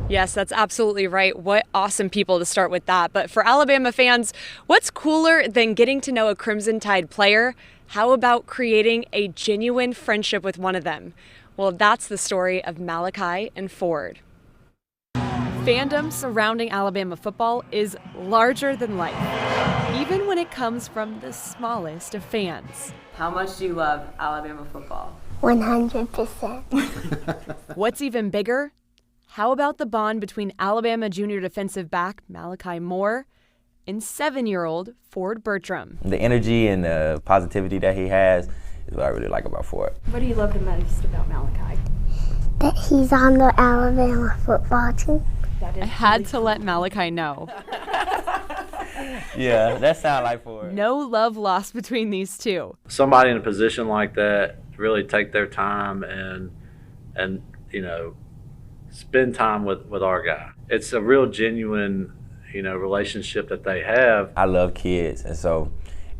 Yes, that's absolutely right. What awesome people to start with that. But for Alabama fans, what's cooler than getting to know a Crimson Tide player? How about creating a genuine friendship with one of them? Well, that's the story of Malachi and Ford. Fandom surrounding Alabama football is larger than life, even when it comes from the smallest of fans. How much do you love Alabama football? 100%. What's even bigger? How about the bond between Alabama junior defensive back Malachi Moore and 7-year-old Ford Bertram? The energy and the positivity that he has is what I really like about Ford. What do you love the most about Malachi? That he's on the Alabama football team. I had to let Malachi know. Yeah, that sounds like Ford. No love lost between these two. Somebody in a position like that really take their time and spend time with our guy. It's a real genuine relationship that they have. I love kids, and so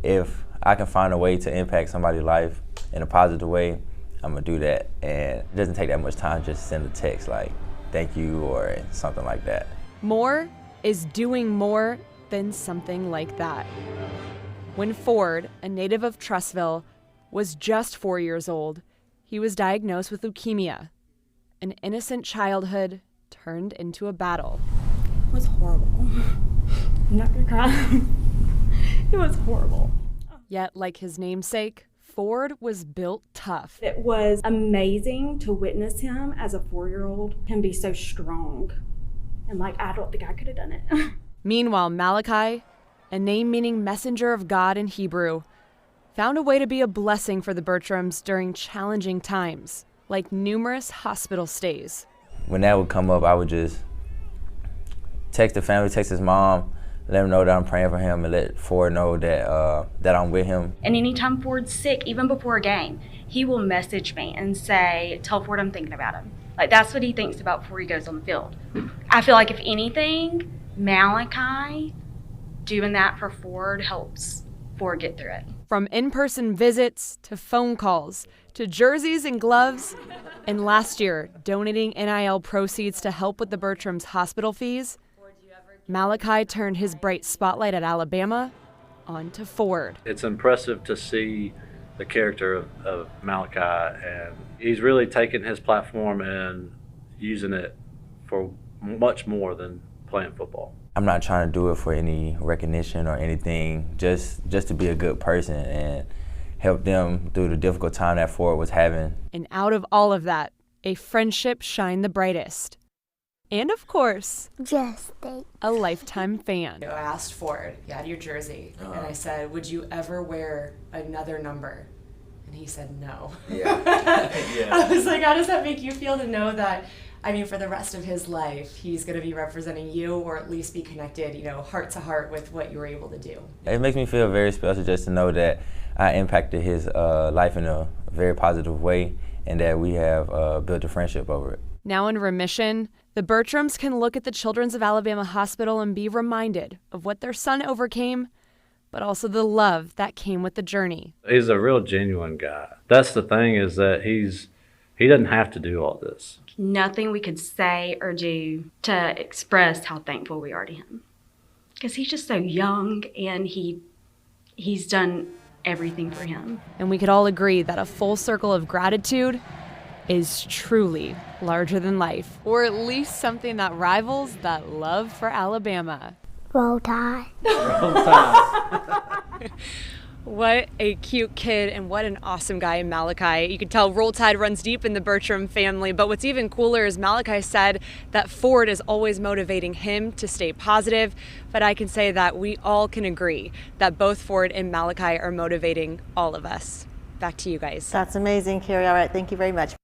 if I can find a way to impact somebody's life in a positive way, I'm gonna do that. And it doesn't take that much time, just send a text like thank you or something like that. More is doing more than something like that. When Ford, a native of Trussville, was just 4 years old, he was diagnosed with leukemia. An innocent childhood turned into a battle. It was horrible. I'm not gonna cry. It was horrible. Yet, like his namesake, Ford was built tough. It was amazing to witness him as a 4-year-old, him be so strong. And I don't think I could have done it. Meanwhile, Malachi, a name meaning messenger of God in Hebrew, found a way to be a blessing for the Bertrams during challenging times, like numerous hospital stays. When that would come up, I would just text the family, text his mom, let him know that I'm praying for him, and let Ford know that I'm with him. And anytime Ford's sick, even before a game, he will message me and say, tell Ford I'm thinking about him. That's what he thinks about before he goes on the field. I feel like if anything, Malachi doing that for Ford helps Ford get through it. From in-person visits to phone calls to jerseys and gloves, and last year donating NIL proceeds to help with the Bertrams' hospital fees, Malachi turned his bright spotlight at Alabama onto Ford. It's impressive to see the character of Malachi, and he's really taken his platform and using it for much more than playing football. I'm not trying to do it for any recognition or anything, just to be a good person and help them through the difficult time that Ford was having. And out of all of that, a friendship shined the brightest. And of course, a lifetime fan. I asked Ford, he had your jersey, and I said, would you ever wear another number? And he said no. Yeah. I was like, how does that make you feel to know that, for the rest of his life, he's going to be representing you, or at least be connected, heart to heart with what you were able to do? It makes me feel very special just to know that I impacted his life in a very positive way, and that we have built a friendship over it. Now in remission, the Bertrams can look at the Children's of Alabama Hospital and be reminded of what their son overcame, but also the love that came with the journey. He's a real genuine guy. That's the thing, is that he doesn't have to do all this. Nothing we could say or do to express how thankful we are to him. Because he's just so young, and he's done everything for him. And we could all agree that a full circle of gratitude is truly larger than life, or at least something that rivals that love for Alabama. Roll Tide. Roll Tide. What a cute kid, and what an awesome guy in Malachi. You can tell Roll Tide runs deep in the Bertram family, but what's even cooler is Malachi said that Ford is always motivating him to stay positive, but I can say that we all can agree that both Ford and Malachi are motivating all of us. Back to you guys. That's amazing, Carrie. All right, thank you very much.